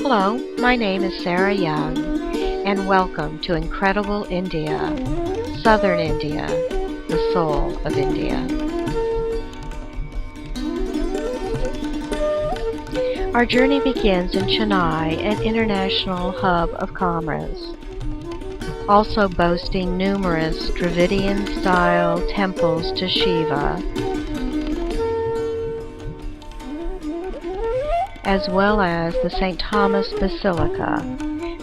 Hello, my name is Sarah Young, and welcome to Incredible India, Southern India, the soul of India. Our journey begins in Chennai, an international hub of commerce, also boasting numerous Dravidian-style temples to Shiva, as well as the St. Thomas Basilica,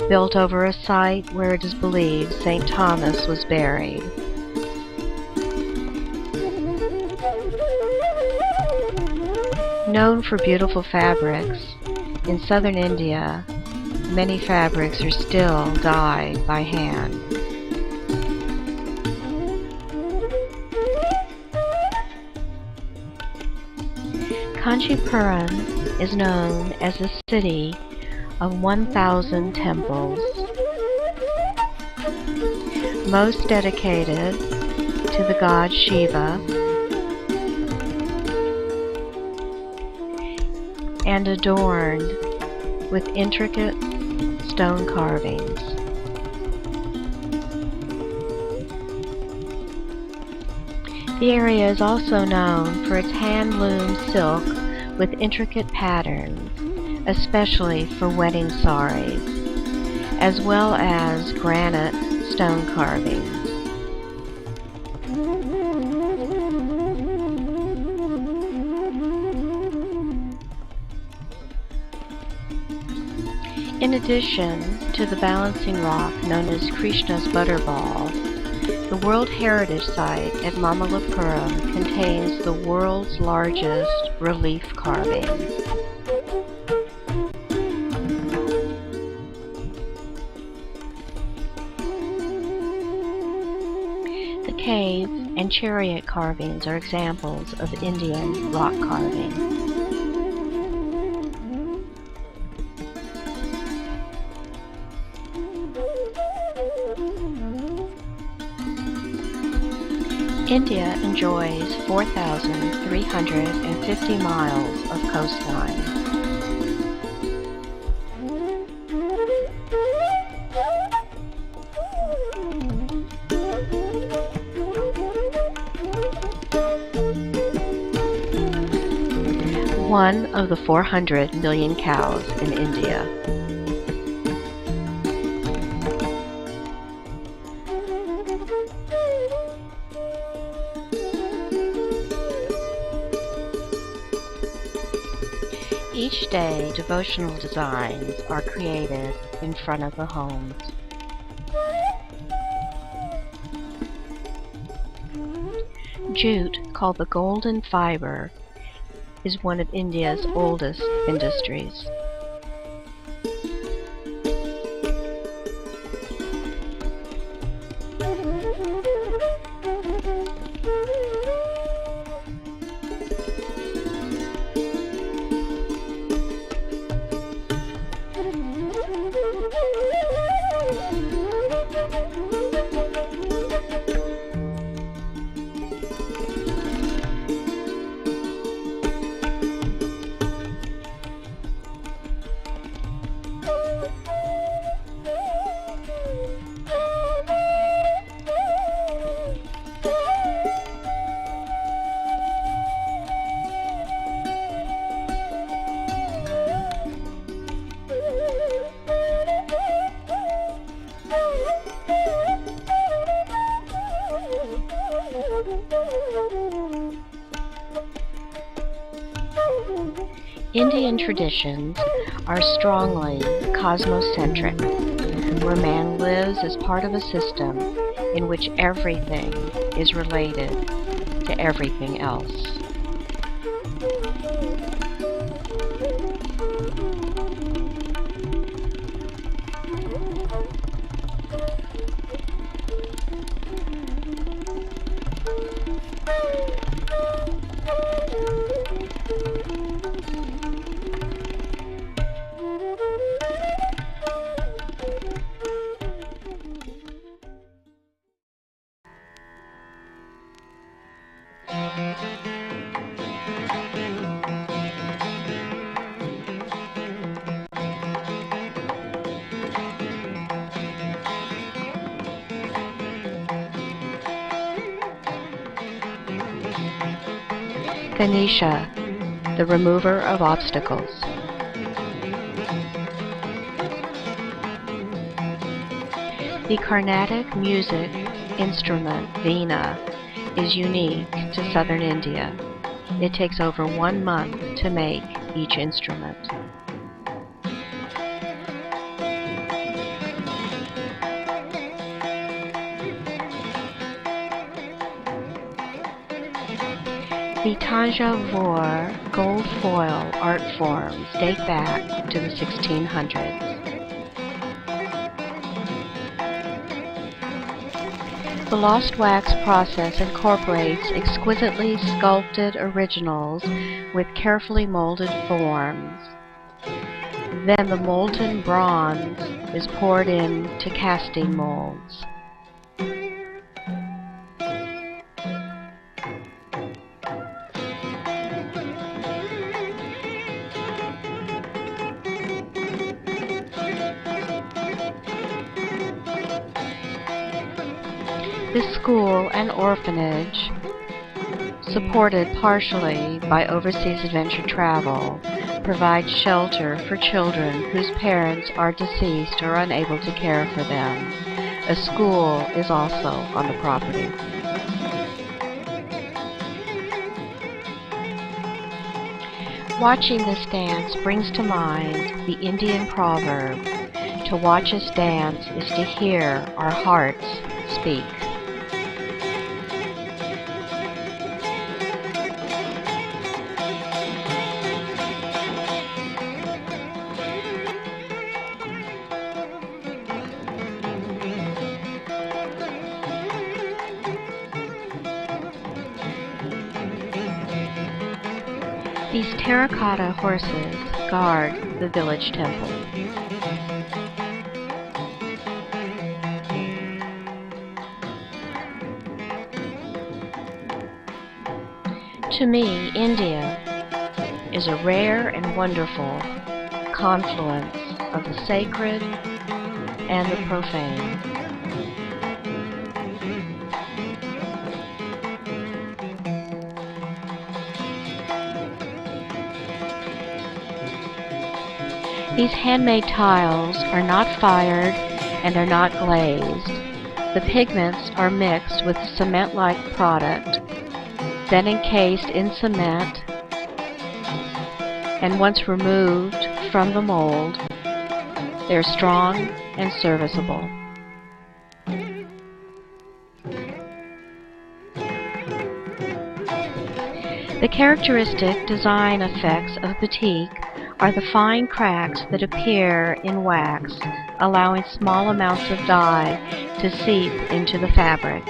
built over a site where it is believed St. Thomas was buried. Known for beautiful fabrics, in southern India, many fabrics are still dyed by hand. Kanchipuram is known as the city of 1,000 temples, most dedicated to the god Shiva and adorned with intricate stone carvings. The area is also known for its hand-loomed silk with intricate patterns, especially for wedding saris, as well as granite stone carvings. In addition to the balancing rock known as Krishna's Butterball, the World Heritage Site at Mamallapuram contains the world's largest relief carving. The cave and chariot carvings are examples of Indian rock carving. India enjoys 4,350 miles of coastline. One of the 400 million cows in India. Each day, devotional designs are created in front of the homes. Jute, called the golden fiber, is one of India's oldest industries. Indian traditions are strongly cosmocentric, where man lives as part of a system in which everything is related to everything else. Ganesha, the remover of obstacles. The Carnatic music instrument veena is unique to southern India. It takes over 1 month to make each instrument. The Tanjavur gold foil art forms date back to the 1600s. The lost wax process incorporates exquisitely sculpted originals with carefully molded forms. Then the molten bronze is poured into casting molds. This school and orphanage, supported partially by overseas adventure travel, provides shelter for children whose parents are deceased or unable to care for them. A school is also on the property. Watching this dance brings to mind the Indian proverb, "To watch us dance is to hear our hearts speak." These terracotta horses guard the village temple. To me, India is a rare and wonderful confluence of the sacred and the profane. These handmade tiles are not fired and are not glazed. The pigments are mixed with a cement-like product, then encased in cement, and once removed from the mold, they're strong and serviceable. The characteristic design effects of batik are the fine cracks that appear in wax, allowing small amounts of dye to seep into the fabric.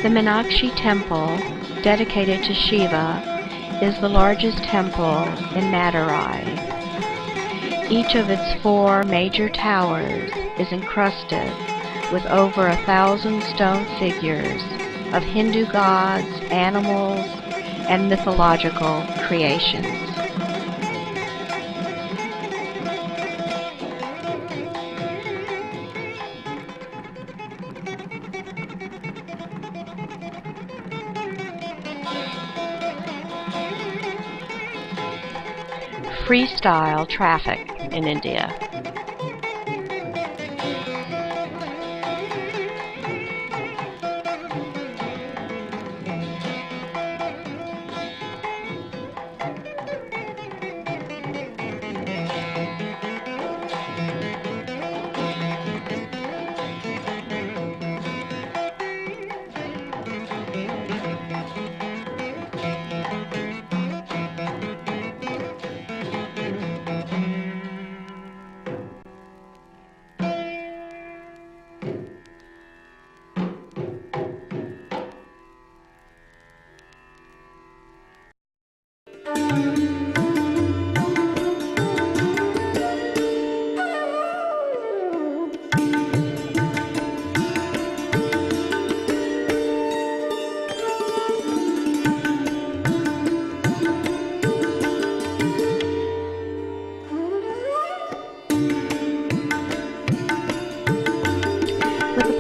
The Meenakshi Temple, dedicated to Shiva, is the largest temple in Madurai. Each of its 4 major towers is encrusted with over 1,000 stone figures of Hindu gods, animals, and mythological creations. Freestyle traffic in India.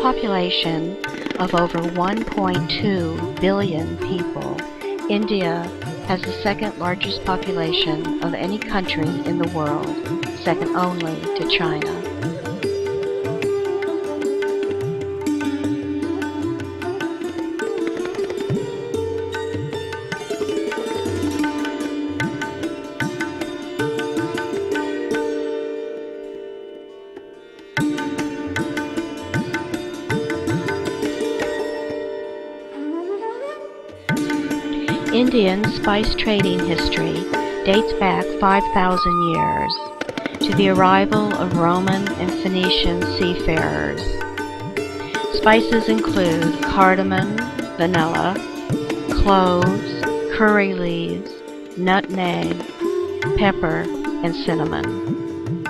population of over 1.2 billion people, India has the second largest population of any country in the world, second only to China. Indian spice trading history dates back 5,000 years to the arrival of Roman and Phoenician seafarers. Spices include cardamom, vanilla, cloves, curry leaves, nutmeg, pepper, and cinnamon.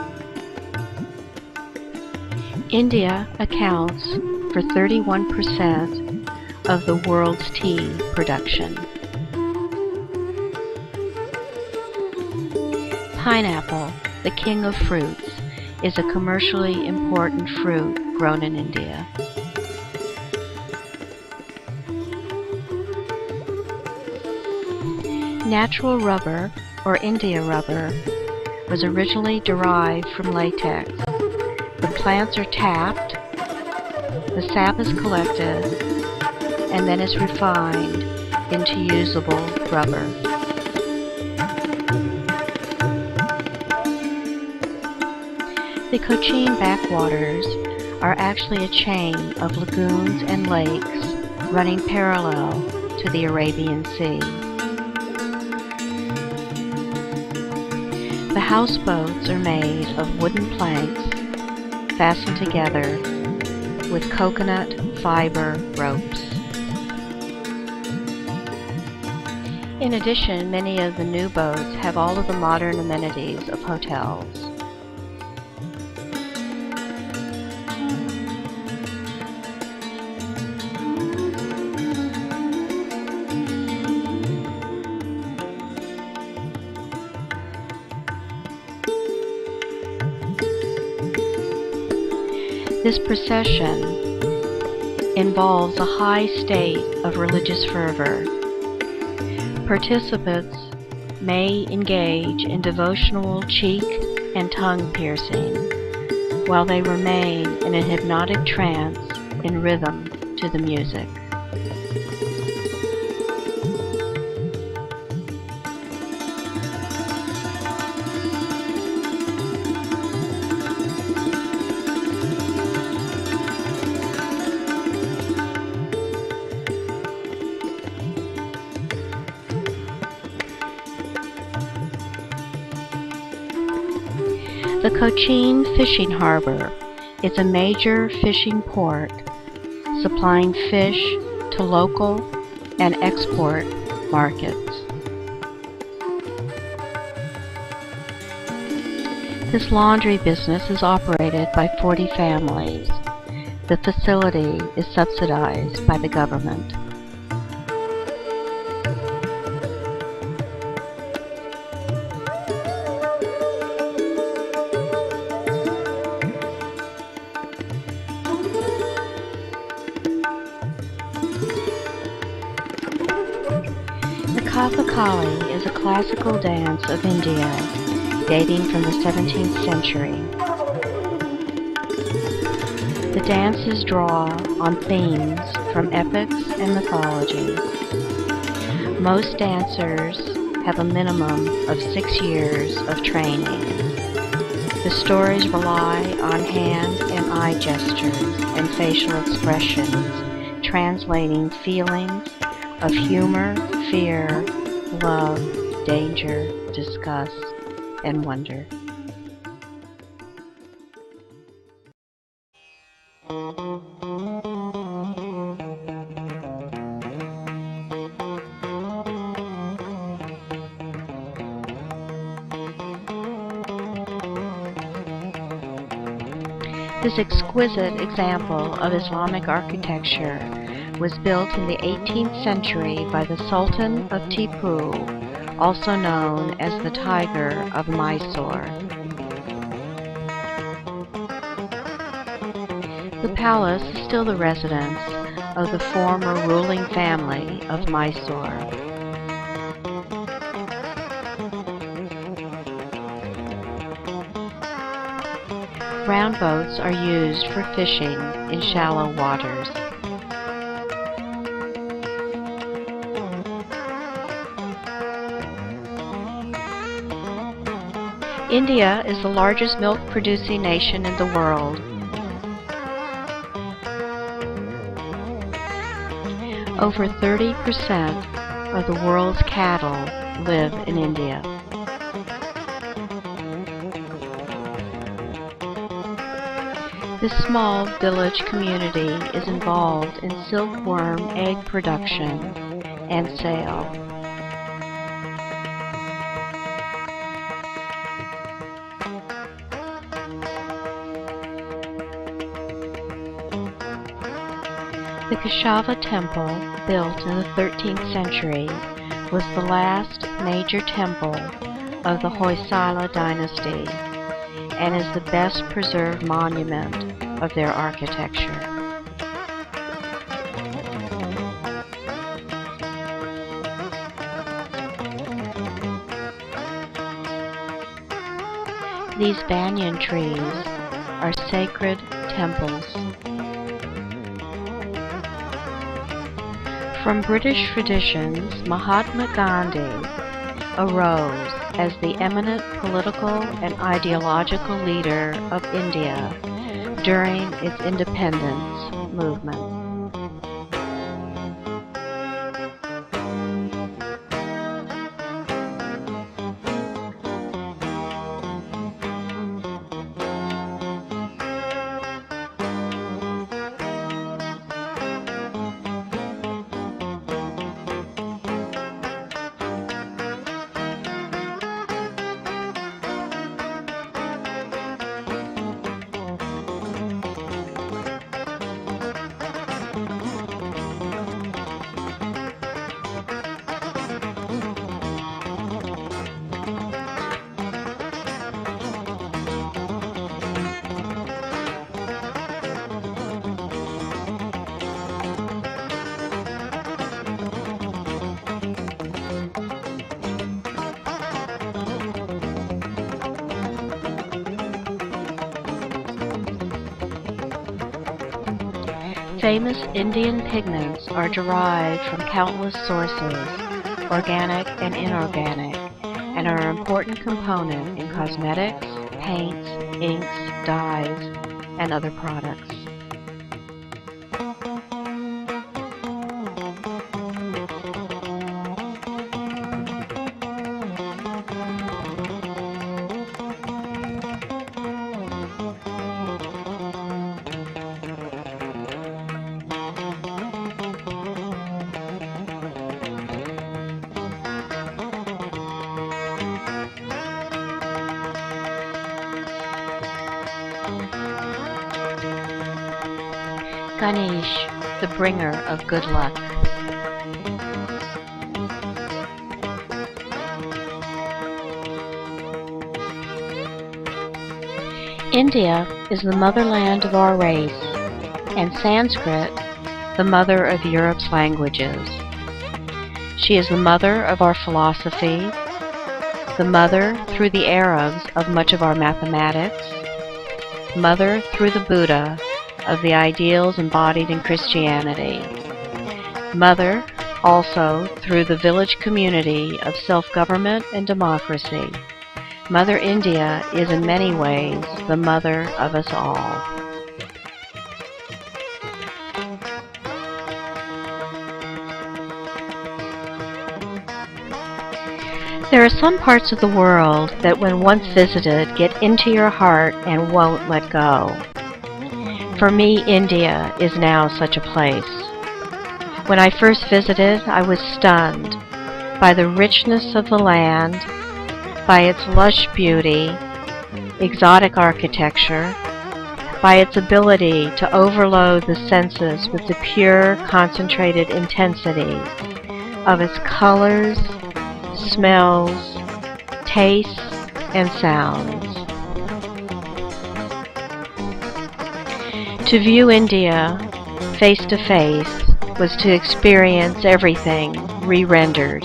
India accounts for 31% of the world's tea production. Pineapple, the king of fruits, is a commercially important fruit grown in India. Natural rubber, or India rubber, was originally derived from latex. The plants are tapped, the sap is collected, and then is refined into usable rubber. The Cochin backwaters are actually a chain of lagoons and lakes running parallel to the Arabian Sea. The houseboats are made of wooden planks fastened together with coconut fiber ropes. In addition, many of the new boats have all of the modern amenities of hotels. This procession involves a high state of religious fervor. Participants may engage in devotional cheek and tongue piercing while they remain in a hypnotic trance in rhythm to the music. The Cochin fishing harbor is a major fishing port supplying fish to local and export markets. This laundry business is operated by 40 families. The facility is subsidized by the government. Kathakali is a classical dance of India dating from the 17th century. The dances draw on themes from epics and mythology. Most dancers have a minimum of 6 years of training. The stories rely on hand and eye gestures and facial expressions, translating feelings of humor, fear, love, danger, disgust, and wonder. This exquisite example of Islamic architecture was built in the 18th century by the Sultan of Tipu, also known as the Tiger of Mysore. The palace is still the residence of the former ruling family of Mysore. Round boats are used for fishing in shallow waters. India is the largest milk-producing nation in the world. Over 30% of the world's cattle live in India. This small village community is involved in silkworm egg production and sale. The Keshava Temple, built in the 13th century, was the last major temple of the Hoysala dynasty and is the best preserved monument of their architecture. These banyan trees are sacred temples. From British traditions, Mahatma Gandhi arose as the eminent political and ideological leader of India during its independence movement. Famous Indian pigments are derived from countless sources, organic and inorganic, and are an important component in cosmetics, paints, inks, dyes, and other products. Ganesh, the bringer of good luck. India is the motherland of our race, and Sanskrit the mother of Europe's languages. She is the mother of our philosophy, the mother through the Arabs of much of our mathematics, mother through the Buddha of the ideals embodied in Christianity, mother also through the village community of self-government and democracy. Mother India is in many ways the mother of us all. There are some parts of the world that when once visited get into your heart and won't let go. For me, India is now such a place. When I first visited, I was stunned by the richness of the land, by its lush beauty, exotic architecture, by its ability to overload the senses with the pure, concentrated intensity of its colors, smells, tastes, and sounds. To view India face to face was to experience everything re-rendered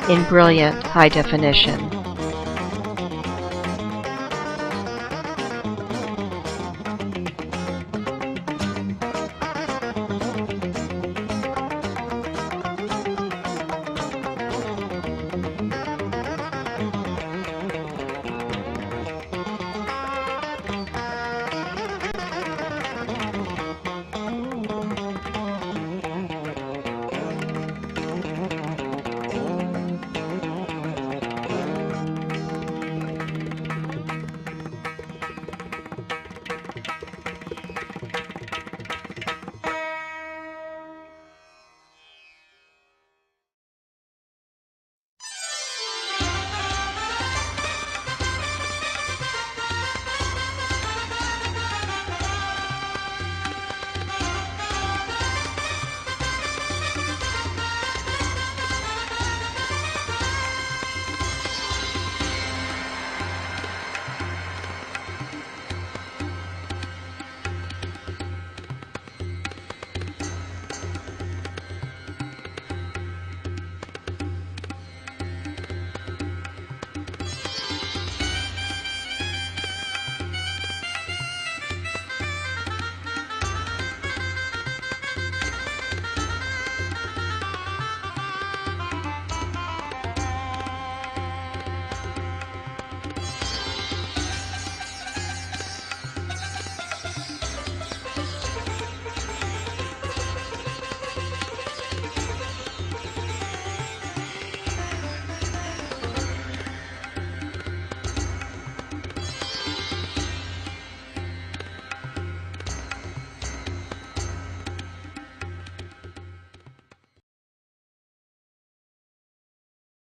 in brilliant high definition.